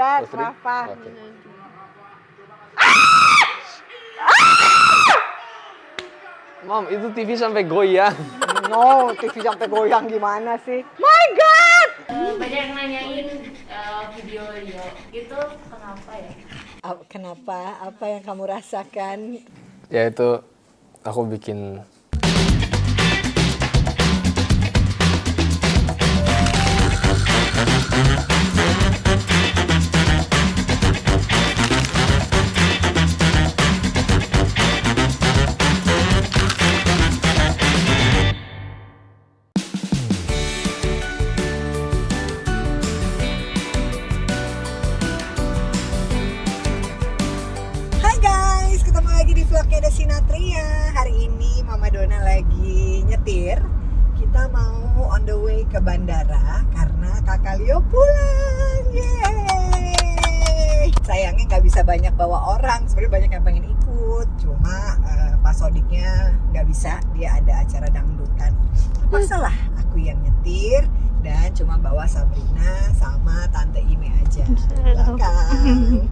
Dad, Terus, Rafa. Oke. Mom, itu TV sampai goyang. No, TV sampai goyang gimana sih? My God! Banyak yang nanyain video Leo itu kenapa ya? Kenapa? Apa yang kamu rasakan? Ya itu aku bikin Hai guys, ketemu lagi di vlognya Desinatria. Hari ini Mama Dona lagi nyetir. Kita mau on the way ke bandara karena kakak Leo pulang. Yeay! Sayangnya nggak bisa banyak bawa orang. Sebenarnya banyak yang pengen ikut, cuma Pak Sodiknya nggak bisa. Dia ada acara dangdutan. Terpaksalah aku yang nyetir dan cuma bawa Sabrina sama Tante Ime aja. Belakang.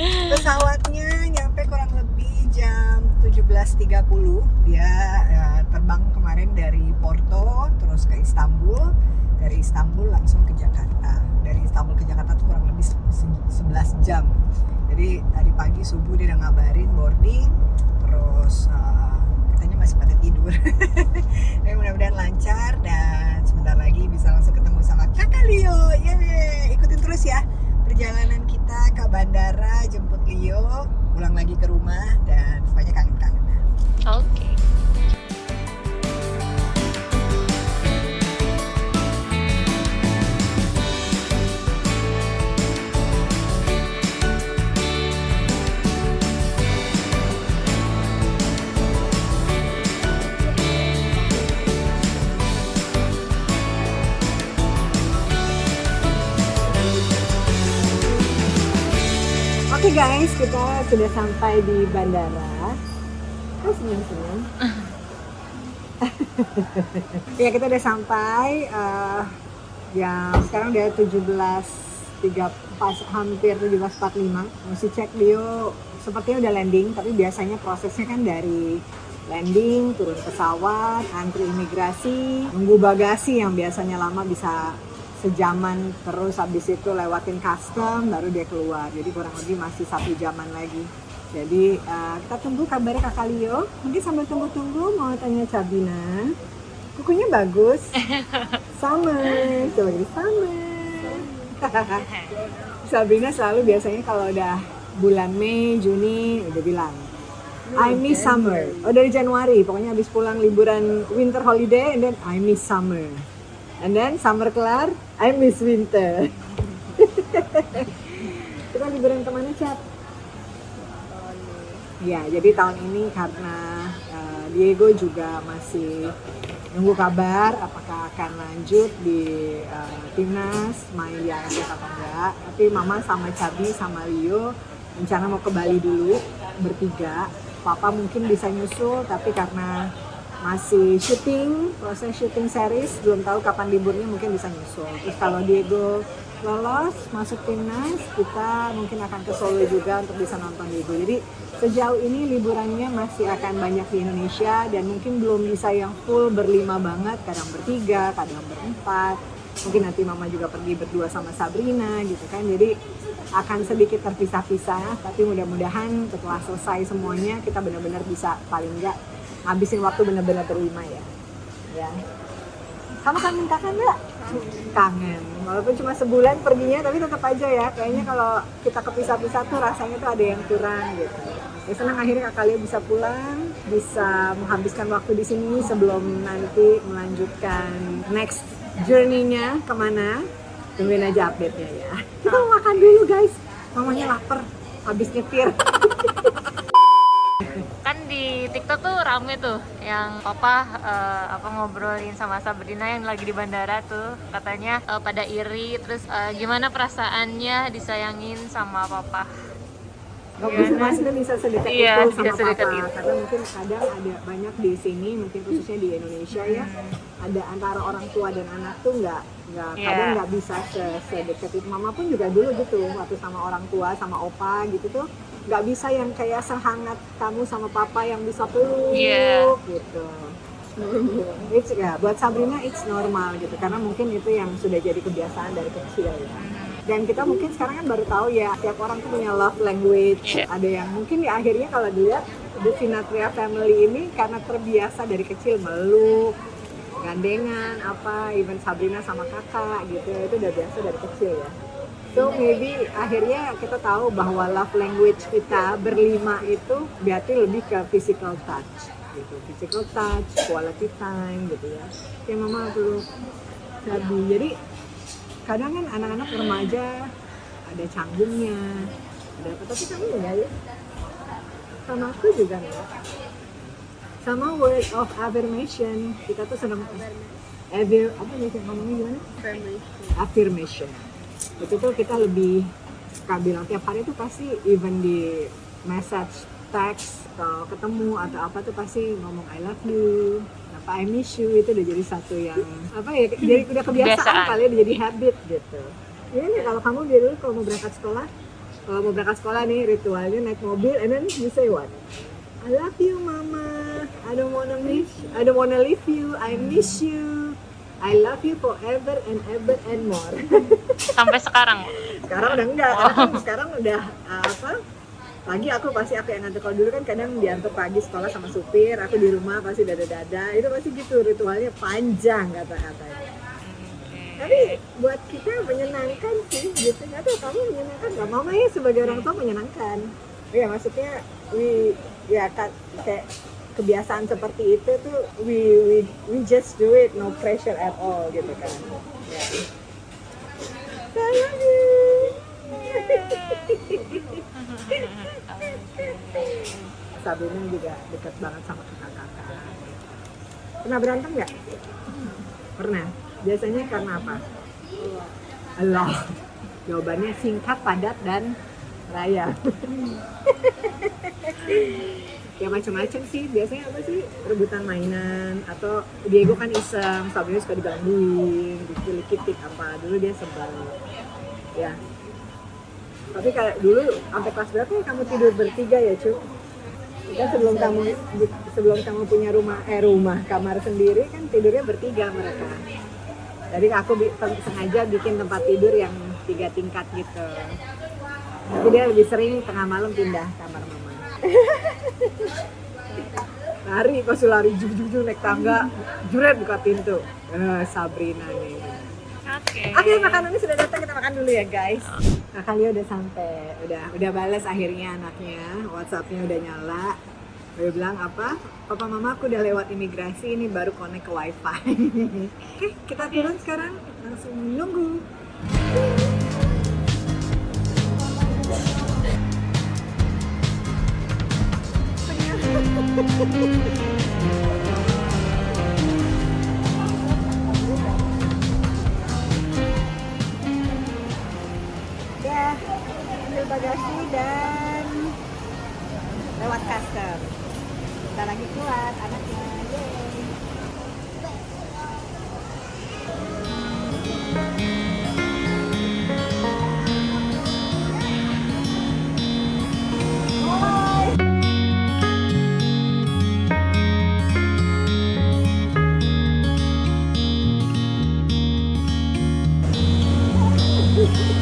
Pesawatnya nyampe kurang lebih jam 17.30. Dia terbang kemarin dari Porto terus ke Istanbul, dari Istanbul langsung ke Jakarta. Dari Istanbul ke Jakarta tuh kurang lebih 11 jam. Jadi tadi pagi subuh dia udah ngabarin boarding, terus katanya masih pada tidur. Tapi mudah-mudahan lancar dan sebentar lagi bisa langsung ketemu sama kakak Leo. Yeay, ikutin terus ya perjalanan kita ke bandara, jemput Leo, pulang lagi ke rumah, dan pokoknya kangen-kangenan. Oke. Oke guys, kita sudah sampai di bandara. Senyum-senyum. Ya, kita udah sampai. Ya sekarang udah 17.3 hampir 17.45. Masih cek Leo, sepertinya udah landing. Tapi biasanya prosesnya kan dari landing, turun pesawat, antri imigrasi, nunggu bagasi yang biasanya lama bisa sejaman, terus habis itu lewatin custom baru dia keluar. Jadi kurang lebih masih 1 jaman lagi. Jadi kita tunggu kabarnya kakak Leo. Mungkin sambil tunggu-tunggu mau tanya Sabrina. Kukunya bagus. Sama. Coba gini, sama. Sabrina selalu biasanya kalau udah bulan Mei, Juni udah bilang I miss summer. Oh, dari Januari, pokoknya habis pulang liburan winter holiday and then I miss summer. And then summer kelar, I miss winter. Kita liburan kemana, Cat? Ya, jadi tahun ini karena Diego juga masih nunggu kabar apakah akan lanjut di timnas, main di AFF atau enggak. Tapi Mama sama Cabi sama Leo rencana mau ke Bali dulu bertiga. Papa mungkin bisa nyusul, tapi karena masih syuting, proses syuting series, belum tahu kapan liburnya, mungkin bisa nyusul. Terus kalau Diego lolos masuk timnas, kita mungkin akan ke Solo juga untuk bisa nonton Diego. Jadi sejauh ini liburannya masih akan banyak di Indonesia dan mungkin belum bisa yang full berlima banget, kadang bertiga, kadang berempat. Mungkin nanti Mama juga pergi berdua sama Sabrina gitu kan. Jadi akan sedikit terpisah-pisah, tapi mudah-mudahan setelah selesai semuanya kita benar-benar bisa paling enggak habisin waktu benar-benar berlima ya. Sama kangen kakak enggak? Kangen. Walaupun cuma sebulan perginya, tapi tetap aja ya. Kayaknya kalau kita kepisah-pisah tuh rasanya tuh ada yang kurang gitu. Ya senang akhirnya kakak Leo bisa pulang, bisa menghabiskan waktu di sini sebelum nanti melanjutkan next journey-nya kemana. Tungguin aja update-nya ya. Kita mau makan dulu guys. Mamanya lapar habis nyetir. Kan di TikTok tuh rame tuh yang papa ngobrolin sama Sabrina yang lagi di bandara tuh, katanya pada iri, terus gimana perasaannya disayangin sama papa. Maksudnya bisa sedekat Iya, itu sama bisa sedekat papa. itu. Karena mungkin kadang ada banyak di sini, mungkin khususnya di Indonesia ya, ada antara orang tua dan anak tuh nggak Kadang nggak bisa sedekat itu. Mama pun juga dulu gitu, waktu sama orang tua, sama opa gitu tuh, nggak bisa yang kayak sehangat kamu sama papa yang bisa peluk gitu. Buat Sabrina it's normal gitu, karena mungkin itu yang sudah jadi kebiasaan dari kecil ya. Dan kita mungkin sekarang kan baru tahu ya, tiap orang tuh punya love language. Ada yang mungkin ya akhirnya kalau dilihat The Sinathrya family ini karena terbiasa dari kecil meluk, gandengan, even Sabrina sama kakak gitu, itu udah biasa dari kecil ya. So maybe akhirnya kita tahu bahwa love language kita berlima itu berarti lebih ke physical touch gitu, physical touch, quality time gitu ya. Kayak mama peluk Sabi. Jadi kadang kan anak-anak remaja ada canggungnya, ada apa, tapi kamu enggak ya? Sama aku juga enggak. Sama word of affirmation, kita tuh senang apa nih ngomongnya gimana? Affirmation. Itu tuh kita lebih suka bilang tiap hari tuh pasti, even di message, text, atau ketemu atau apa tuh pasti ngomong I love you, I miss you. Itu udah jadi satu yang apa ya, jadi udah kebiasaan kali ya, udah jadi habit gitu. Ini nih kalau kamu dulu kalau mau berangkat sekolah nih ritualnya naik mobil, and then you say what? I love you mama, I don't wanna leave you, I miss you, I love you forever and ever and more. Sampai sekarang? Sekarang udah enggak, sekarang udah pagi aku yang nganter. Kalau dulu kan kadang diantar pagi sekolah sama supir, aku di rumah pasti dada-dada, itu pasti gitu ritualnya panjang kata-katanya. Tapi buat kita menyenangkan sih gitu, nggak tahu kamu menyenangkan nggak? Mama ya sebagai orang tua menyenangkan. Ya maksudnya kayak kebiasaan seperti itu tuh we just do it, no pressure at all gitu kan. Ya. Sayang. Sabrina juga dekat banget sama kakak-kakak. Pernah berantem nggak? Pernah. Biasanya karena apa? Allah. Jawabannya singkat, padat, dan raya. Ya macam-macam sih. Biasanya apa sih? Rebutan mainan, atau Diego kan iseng, Sabrina suka digangguin, dikit-dikit apa. Dulu dia sebel. Ya. Tapi kayak dulu sampai kelas berapa ya kamu tidur bertiga ya, Cu? Kita sebelum kamu punya rumah kamar sendiri kan tidurnya bertiga mereka. Jadi aku sengaja bikin tempat tidur yang 3 tingkat gitu. Jadi dia lebih sering tengah malam pindah kamar mama. Lari, lari juju naik tangga, juret buka pintu. Sabrina nih. Oke, makanannya sudah datang, kita makan dulu ya guys. Nah, kalian udah sampai, udah balas akhirnya anaknya, WhatsApp-nya udah nyala. Dia bilang apa? Papa mama aku udah lewat imigrasi, ini baru connect ke wifi. Oke, kita turun sekarang, langsung nunggu. Udah ambil bagasi dan lewat custom. Kita lagi keluar anaknya. Yeay.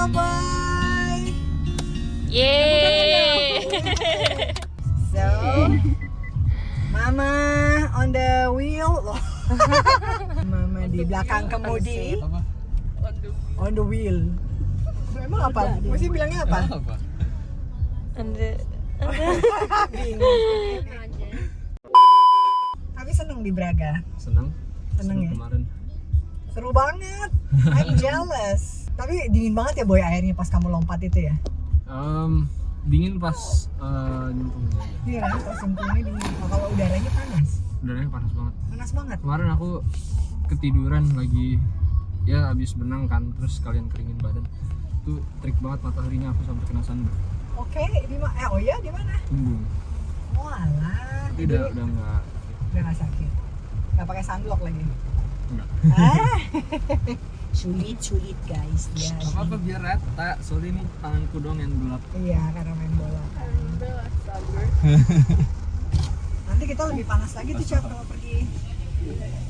Leo boy. Yeay. So, Mama on the wheel. Mama di belakang kemudi. On the wheel. Emang apa? Mesti bilangnya apa? Bingung. Tapi seneng di Braga. Senang? Seneng ya? Kemarin. Seru banget. I'm jealous. Tapi dingin banget ya boy airnya pas kamu lompat itu ya? Dingin pas nyemplungnya. Iya kan, pas nyemplungnya dingin. Oh, kalau udaranya panas? Udaranya panas banget. Panas banget? Kemarin aku ketiduran lagi, ya abis benang kan, terus kalian keringin badan. Itu trik banget mataharinya, aku sampai kena sunburn. Oke, di mana? Oh iya, di mana? Punggung. Oh alah. Tapi udah enggak. Udah nggak sakit. Nggak pakai sunblock lagi. Enggak. Sulit guys dia. Apa biar rata, sorry nih tanganku dong yang gelap. Iya, karena main bola kan. Nanti kita lebih panas lagi tuh Cak kalau pergi.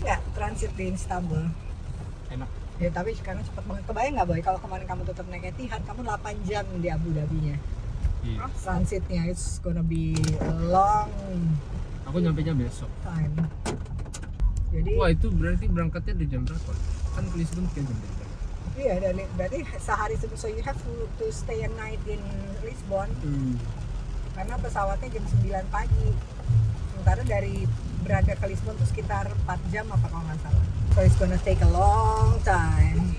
Enggak, transit di Istanbul. Enak. Ya tapi sekarang cepet banget. Kebayang nggak boy kalau kemarin kamu tetap naik Etihad, kamu 8 jam di Abu Dhabi-nya. Iya. Transitnya it's gonna be a long Aku nyampainya besok. time. Jadi Wah, itu berarti berangkatnya di jam berapa? Kan ke Lisbon kayak jam berapa? iya, berarti sehari sebelum, so you have to stay a night in Lisbon karena pesawatnya jam 9 pagi. Sementara dari Braga ke Lisbon itu sekitar 4 jam apa kalau nggak salah. So it's gonna take a long time.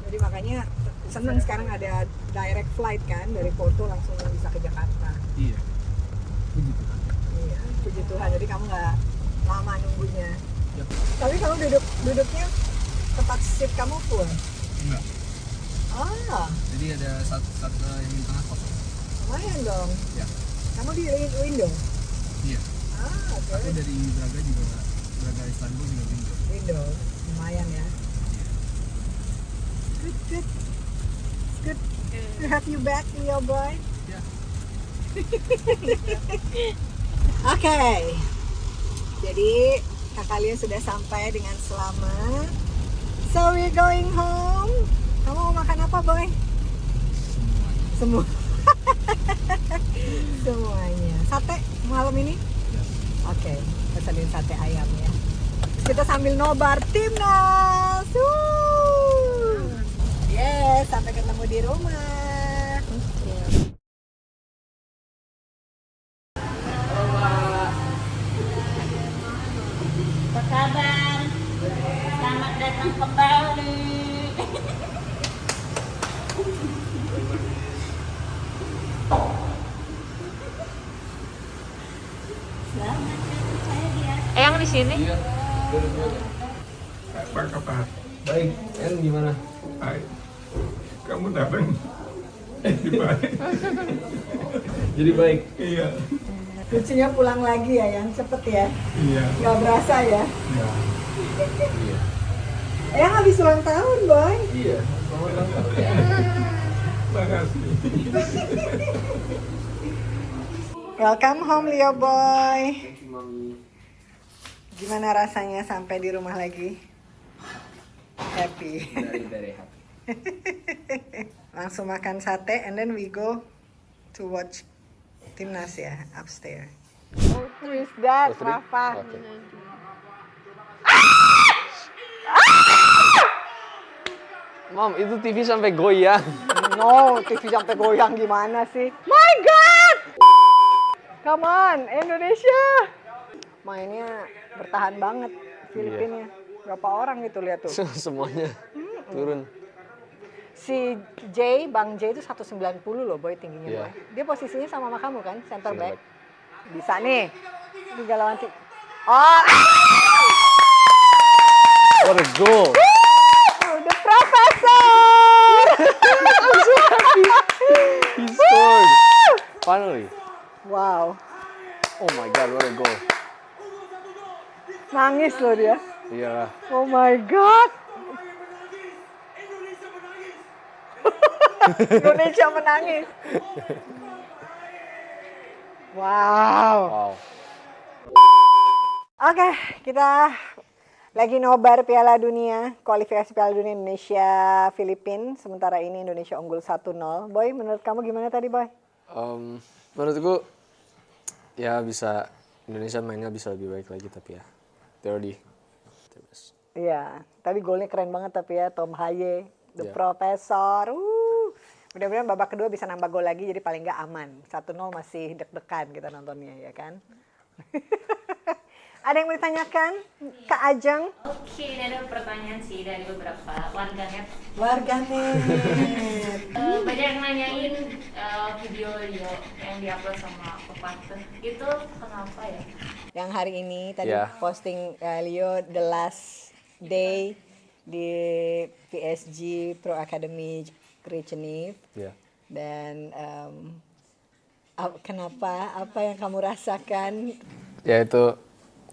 Jadi makanya seneng sekarang ada direct flight kan dari Porto langsung bisa ke Jakarta. Iya. Begitu kan. Iya, puji Tuhan. Jadi kamu nggak lama nunggunya. Yap. Tapi kamu duduknya tempat seat kamu full. Enggak. Ah, Jadi ada satu yang di tengah kosong. lumayan dong. Ya. Kamu di window? Iya. Ah, oke. Aku dari Braga juga, Braga Istanbul juga window. Window, lumayan ya. Good. Good to have you back, Leo boy. Ya. Oke. Jadi Kakalia sudah sampai dengan selamat. So we're going home. Kamu mau makan apa, boy? Semua. Semuanya. Sate malam ini? Ya. Oke, pesanin sate ayam ya. Terus kita sambil nobar timnas. Yes, sampai ketemu di rumah. Apa kabar? Selamat datang kembali. Selamat datang saya dia. Yang di sini? Iya. Apa kabar? Baik. Yang gimana? Baik. Kamu datang? Jadi baik. Jadi baik. Iya. Lucunya pulang lagi ya, yang cepet ya. Iya. Nggak berasa ya. Ya. Iya. Yang habis ulang tahun, boy. Iya. Selamat ulang tahun. Makasih. Welcome home, Leo boy. Thank you, Mami. Gimana rasanya sampai di rumah lagi? Happy. Very happy. Langsung makan sate and then we go to watch timnas ya, upstairs. Oh, who is that, Rafa? Okay. Mom, itu TV sampai goyang. No, TV sampai goyang gimana sih? My God! Come on, Indonesia! Mainnya bertahan banget, Filipina. Berapa orang gitu lihat tuh. Semuanya turun. Si Bang J itu 190 loh boy tingginya Iya. boy. Dia posisinya sama kamu kan, center Center back. back. Bisa nih. Ini galauan Oh, What a goal! the professor! He scored! Finally. Wow, Oh my God, what a goal! nangis loh dia. Iya. Oh my God. Indonesia menangis. Wow. Wow. Oke, kita Lagi nobar Piala Dunia, kualifikasi Piala Dunia Indonesia Filipina. Sementara ini Indonesia unggul 1-0. Boy, menurut kamu gimana tadi, Boy? Menurutku ya bisa Indonesia mainnya bisa lebih baik lagi, tapi ya already terus. Iya, tapi golnya keren banget tapi ya, Tom Haye, The Iya. Professor. Mudah-mudahan babak kedua bisa nambah gol lagi, jadi paling nggak aman. 1-0 masih deg-degan kita nontonnya, ya kan? Ada yang mau ditanyakan, Kak Ajeng? Oke, ini ada pertanyaan sih dari beberapa warganet. Warganet. Banyak yang nanyain video Leo yang diupload sama Pepatah. Itu kenapa ya? Yang hari ini tadi Ya. posting Leo the last day di PSG Pro Academy Genève. Ya. Dan kenapa? Apa yang kamu rasakan? Ya itu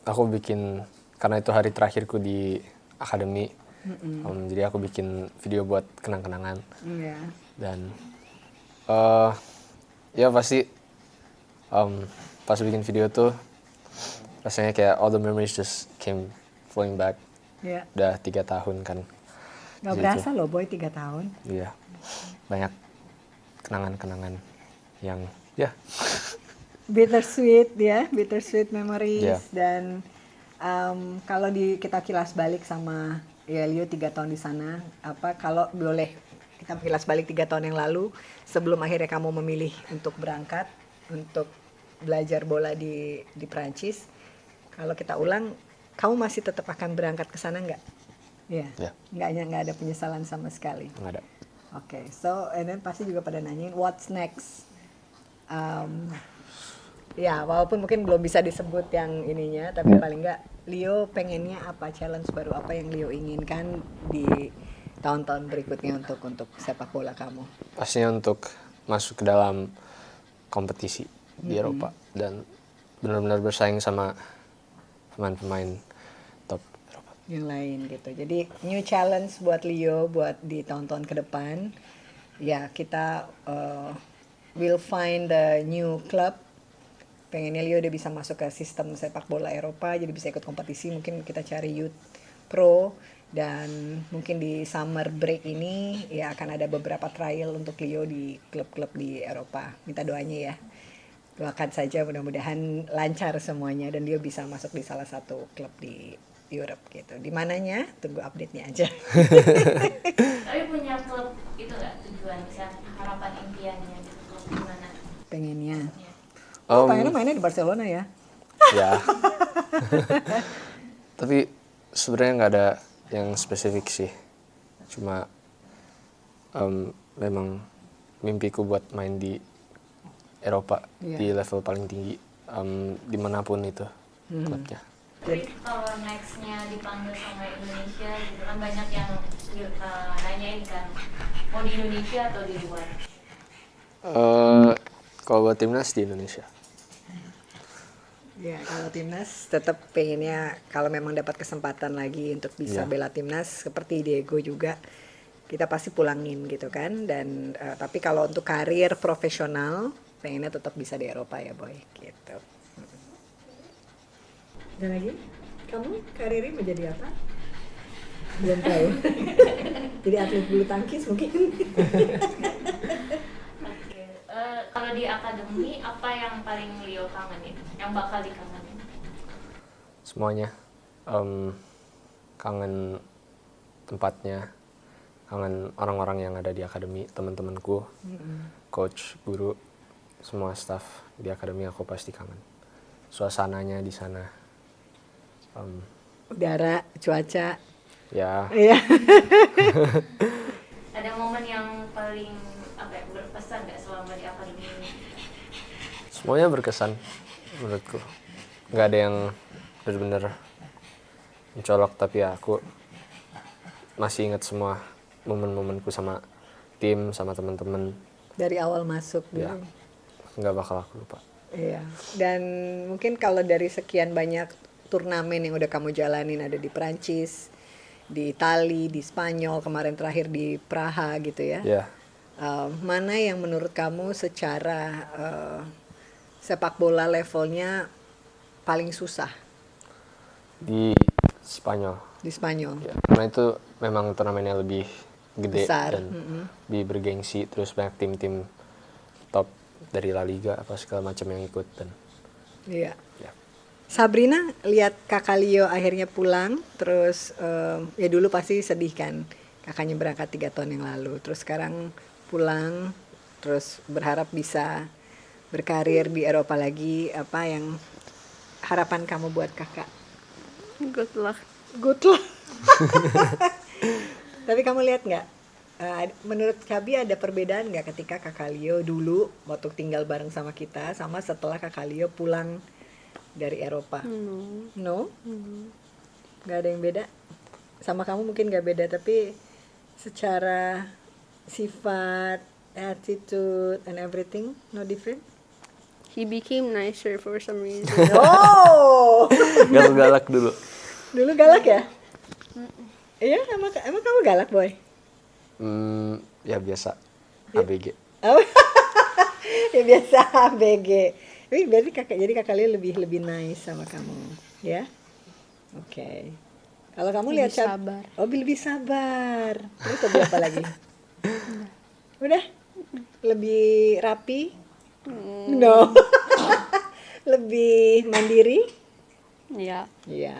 aku bikin karena itu hari terakhirku di akademi. Jadi aku bikin video buat kenang-kenangan. Iya. Dan ya pasti pas bikin video tuh rasanya kayak all the memories just came flowing back. Iya. Udah 3 tahun kan. Gak Jadi berasa loh Boy 3 tahun. Iya, banyak kenangan-kenangan yang ya Bittersweet ya, bittersweet memories. Iya. Dan kalau kita kilas balik sama ya Leo 3 tahun di sana, kalau boleh kita kilas balik 3 tahun yang lalu sebelum akhirnya kamu memilih untuk berangkat untuk belajar bola di Prancis. Kalau kita ulang, kamu masih tetap akan berangkat ke sana nggak? Iya. Ya. Nggak ada penyesalan sama sekali. nggak ada. Oke, so and then pasti juga pada nanyain what's next. Ya, walaupun mungkin belum bisa disebut yang ininya, tapi paling nggak Leo pengennya apa, challenge baru apa yang Leo inginkan di tahun-tahun berikutnya untuk sepak bola kamu. Pastinya untuk masuk ke dalam kompetisi di Eropa dan benar-benar bersaing sama pemain-pemain top Eropa. Yang lain gitu. Jadi new challenge buat Leo buat di tahun-tahun ke depan. Ya, kita will find the new club. Pengennya Leo udah bisa masuk ke sistem sepak bola Eropa, jadi bisa ikut kompetisi. Mungkin kita cari youth pro, dan mungkin di summer break ini ya akan ada beberapa trial untuk Leo di klub-klub di Eropa. Minta doanya ya. Doakan saja mudah-mudahan lancar semuanya dan Leo bisa masuk di salah satu klub di Europe gitu. Di mananya? Tunggu update-nya aja. Tapi punya klub itu nggak tujuan, misalnya harapan impiannya gitu, klub gimana? Pengennya. Um, Pengennya mainnya di Barcelona ya. Ya. Tapi sebenarnya nggak ada yang spesifik sih. Cuma memang mimpiku buat main di Eropa di level paling tinggi, dimanapun itu klubnya. Tapi kalau nextnya dipanggil sama Indonesia gitu kan banyak yang nanyain kan mau di Indonesia atau di luar? Kalau buat timnas di Indonesia. Ya, kalau timnas tetap pengennya kalau memang dapat kesempatan lagi untuk bisa bela timnas seperti Diego juga kita pasti pulangin gitu kan. Dan tapi kalau untuk karir profesional pengennya tetap bisa di Eropa ya Boy gitu. Dan lagi kamu karirnya menjadi apa? Belum tahu. Jadi atlet bulu tangkis mungkin. Oke. Kalau di akademi apa yang paling Leo kangenin? Yang bakal dikangenin? Semuanya. Kangen tempatnya, kangen orang-orang yang ada di akademi, teman-temanku, coach, guru, semua staff di akademi aku pasti kangen. Suasananya di sana. Udara, cuaca. Ya, Iya. Ada momen yang paling berkesan nggak selama di akademi ini? semuanya berkesan menurutku. Nggak ada yang benar-benar mencolok, tapi ya aku masih ingat semua momen-momenku sama tim, sama teman-teman. Dari awal masuk Ya, dulu. nggak bakal aku lupa. Iya. Dan mungkin kalau dari sekian banyak turnamen yang udah kamu jalanin, ada di Prancis, di Itali, di Spanyol, kemarin terakhir di Praha gitu ya. Ya, Mana yang menurut kamu secara sepak bola levelnya paling susah? di Spanyol. di Spanyol. Ya, karena itu memang turnamennya lebih gede Besar. dan lebih bergengsi, terus banyak tim-tim top dari La Liga apa segala macam yang ikut dan Iya. ya. Sabrina lihat kakak Leo akhirnya pulang, terus ya dulu pasti sedih kan, kakaknya berangkat 3 tahun yang lalu, terus sekarang pulang, terus berharap bisa berkarir di Eropa lagi. Apa yang harapan kamu buat kakak? Good luck. Good luck. Tapi kamu lihat nggak, menurut Kabi ada perbedaan nggak ketika kakak Leo dulu waktu tinggal bareng sama kita, sama setelah kakak Leo pulang dari Eropa? No? Nggak ada yang beda? Sama kamu mungkin nggak beda, tapi secara sifat, attitude, and everything, no different? He became nicer for some reason. Oh! Galak dulu. Dulu galak ya? Iya, emang kamu galak, Boy? Ya biasa ABG. Oh, ya biasa ABG. Tapi berarti jadi kakak Leo lebih nice sama kamu, ya? Oke. Kalau kamu lihat Lebih sabar. Oh, lebih sabar. Terus lebih apa lagi? Udah? Lebih rapi? No. Lebih mandiri? Ya. Iya.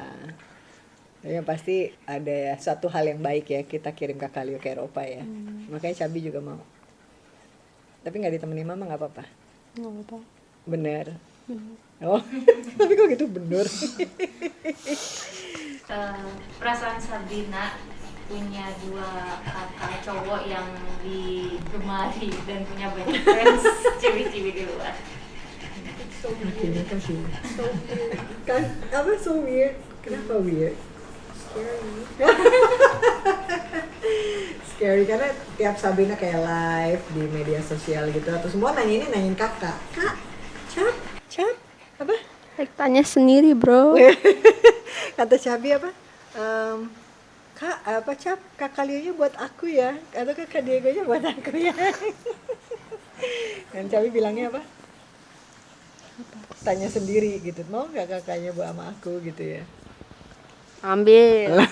Yang pasti ada ya satu hal yang baik ya, kita kirim kakak Leo ke Eropa ya. Makanya Cabi juga mau. Tapi nggak ditemenin mama nggak apa-apa. Nggak apa-apa. Bener. Oh, tapi kok gitu bener. Perasaan Sabrina punya 2 kakak cowok yang digemari dan punya banyak fans cewek-cewek di luar. Akhirnya kasih. Kan apa so weird? Kenapa weird? Scary karena tiap Sabrina kayak live di media sosial gitu, atau semua nanyain kakak. Kak, Cap, apa? Tanya sendiri, bro. Kata Cabi apa? Kak, apa Cap? Kakak Leo-nya buat aku ya? Atau kakak Diego-nya buat aku ya? Dan Cabi bilangnya apa? Tanya sendiri gitu. Mau nggak kakaknya buat sama aku gitu ya? Ambil.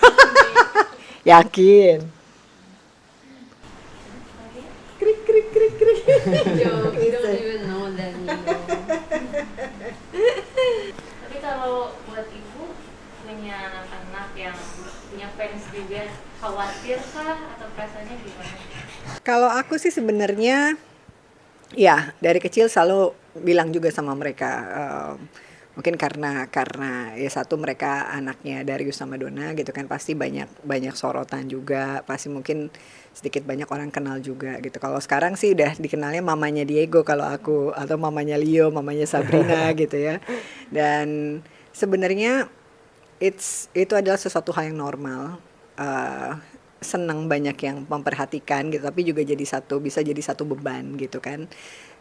Yakin? Krik krik krik krik. You don't even know that, Tapi kalau buat ibu punya anak yang punya fans juga, khawatir kah atau perasaannya gimana? Kalau aku sih sebenarnya ya dari kecil selalu bilang juga sama mereka, mungkin karena ya satu mereka anaknya Darius sama Donna gitu kan, pasti banyak sorotan juga, pasti mungkin sedikit banyak orang kenal juga gitu. Kalau sekarang sih udah dikenalnya mamanya Diego kalau aku, atau mamanya Leo, mamanya Sabrina gitu ya. Dan sebenarnya itu adalah sesuatu hal yang normal. Senang banyak yang memperhatikan gitu, tapi juga bisa jadi satu beban gitu kan.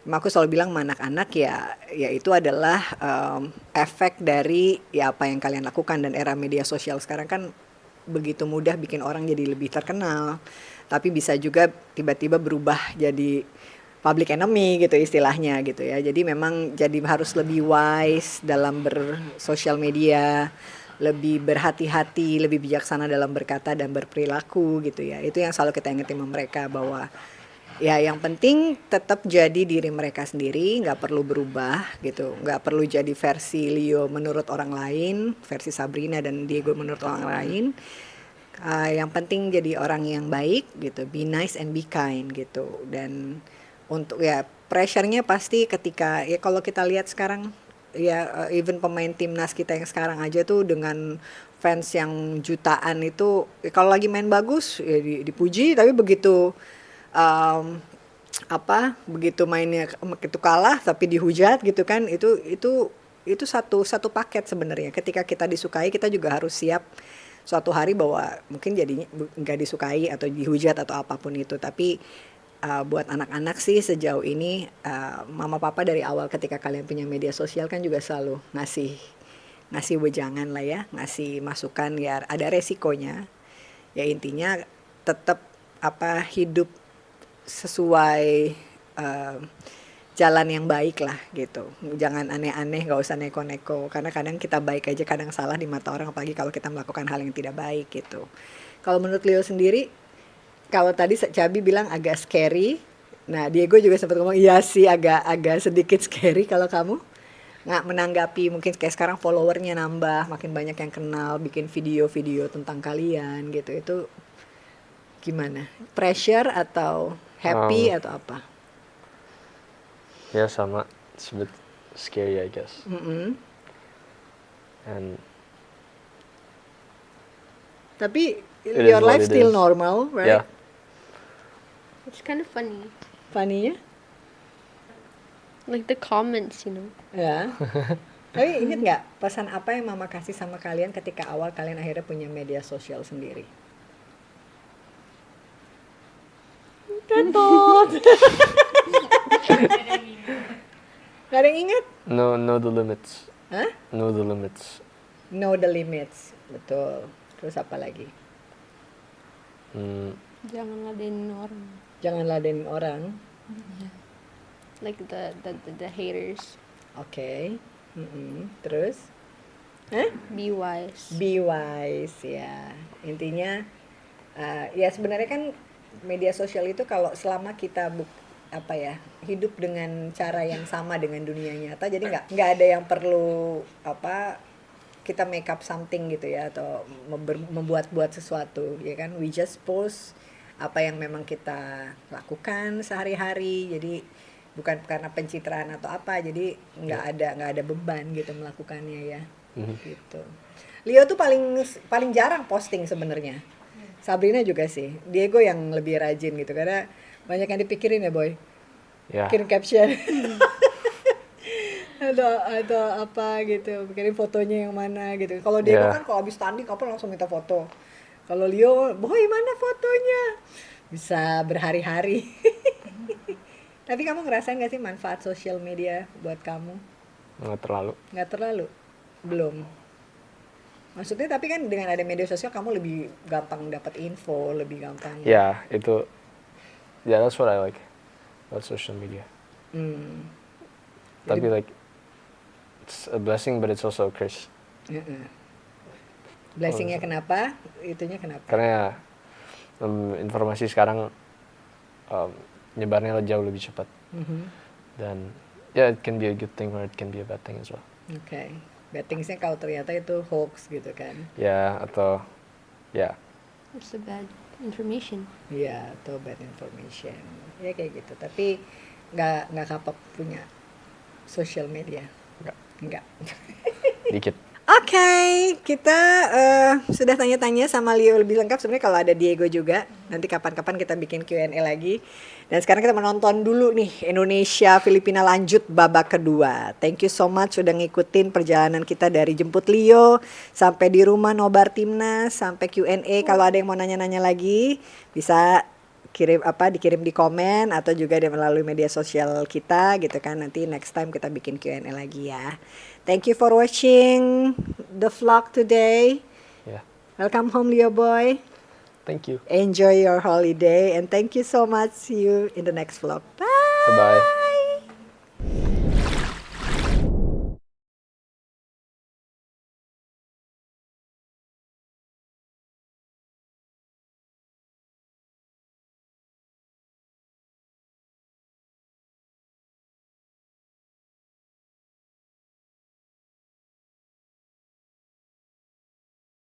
Aku selalu bilang sama anak-anak ya itu adalah efek dari ya apa yang kalian lakukan, dan era media sosial sekarang kan begitu mudah bikin orang jadi lebih terkenal, tapi bisa juga tiba-tiba berubah jadi public enemy gitu istilahnya gitu ya. Jadi memang jadi harus lebih wise dalam bersosial media, lebih berhati-hati, lebih bijaksana dalam berkata dan berperilaku gitu ya. Itu yang selalu kita ingetin sama mereka, bahwa ya yang penting tetap jadi diri mereka sendiri, nggak perlu berubah gitu, nggak perlu jadi versi Leo menurut orang lain, versi Sabrina dan Diego menurut orang lain. Yang penting jadi orang yang baik gitu, be nice and be kind gitu. Dan untuk ya pressure-nya pasti ketika ya kalau kita lihat sekarang ya even pemain timnas kita yang sekarang aja tuh dengan fans yang jutaan itu, kalau lagi main bagus ya dipuji, tapi begitu begitu mainnya begitu kalah tapi dihujat gitu kan, itu satu paket sebenarnya. Ketika kita disukai, kita juga harus siap suatu hari bahwa mungkin jadinya nggak disukai atau dihujat atau apapun itu. Tapi buat anak-anak sih sejauh ini mama papa dari awal ketika kalian punya media sosial kan juga selalu ngasih wejangan lah ya, ngasih masukan ya, ada resikonya ya. Intinya tetap hidup sesuai jalan yang baik lah gitu. Jangan aneh-aneh, nggak usah neko-neko. Karena kadang kita baik aja, kadang salah di mata orang, apalagi kalau kita melakukan hal yang tidak baik gitu. Kalau menurut Leo sendiri, kalau tadi Cabi bilang agak scary, nah Diego juga sempat ngomong iya sih agak sedikit scary. Kalau kamu nggak menanggapi, mungkin kayak sekarang followernya nambah, makin banyak yang kenal, bikin video-video tentang kalian gitu, itu gimana? Pressure atau happy atau apa? Ya sama, it's a bit scary I guess. And Tapi It your is what life it still is. normal, right? yeah, It's kind of funny. Funny-nya? Like the comments, Ya. Tapi inget nggak pesan apa yang mama kasih sama kalian ketika awal kalian akhirnya punya media sosial sendiri? Tetot. Gak ada yang inget? know the limits. Hah? Know the limits. Know the limits, betul. Terus apa lagi? Jangan ladenin orang. Jangan ladenin orang. Like the haters. Oke. Terus? Hah? Be wise. Be wise ya. Intinya ya sebenarnya kan media sosial itu kalau selama kita hidup dengan cara yang sama dengan dunia nyata, jadi nggak ada yang perlu kita make up something gitu ya, atau membuat sesuatu ya kan. We just post apa yang memang kita lakukan sehari-hari, jadi bukan karena pencitraan atau apa, jadi nggak ada beban gitu melakukannya ya. Gitu. Leo tuh paling jarang posting sebenarnya. Sabrina juga sih. Diego yang lebih rajin gitu karena banyak yang dipikirin ya boy. Ya. Bikin caption. atau apa gitu, bikin fotonya yang mana gitu. Kalau Diego kan kalau habis tanding kapan langsung minta foto. Kalau Leo, boy mana fotonya? Bisa berhari-hari. Tapi kamu ngerasain gak sih manfaat sosial media buat kamu? Nggak terlalu. Nggak terlalu? Belum. Maksudnya tapi kan dengan ada media sosial kamu lebih gampang dapat info, lebih gampang. Yeah, that's what I like about social media. Tapi like it's a blessing but it's also a curse. Blessingnya kenapa? Itunya kenapa? Karena ya informasi sekarang nyebarnya jauh lebih cepat. Dan ya it can be a good thing or it can be a bad thing as well. Okay. Bad things-nya kalau ternyata itu hoax gitu kan. Ya, atau ya. It's the bad information. Iya, atau bad information. Ya kayak gitu. Tapi nggak kapok punya social media. Enggak. Dikit. Oke, kita sudah tanya-tanya sama Leo lebih lengkap. Sebenarnya kalau ada Diego juga, nanti kapan-kapan kita bikin Q&A lagi. Dan sekarang kita menonton dulu nih Indonesia Filipina lanjut babak kedua. Thank you so much sudah ngikutin perjalanan kita dari jemput Leo sampai di rumah nobar timnas sampai Q&A. Kalau ada yang mau nanya-nanya lagi bisa dikirim di komen atau juga melalui media sosial kita gitu kan. Nanti next time kita bikin Q&A lagi ya. Thank you for watching the vlog today. Yeah. Welcome home, Leo boy. Thank you. Enjoy your holiday and thank you so much. See you in the next vlog. Bye. Bye-bye.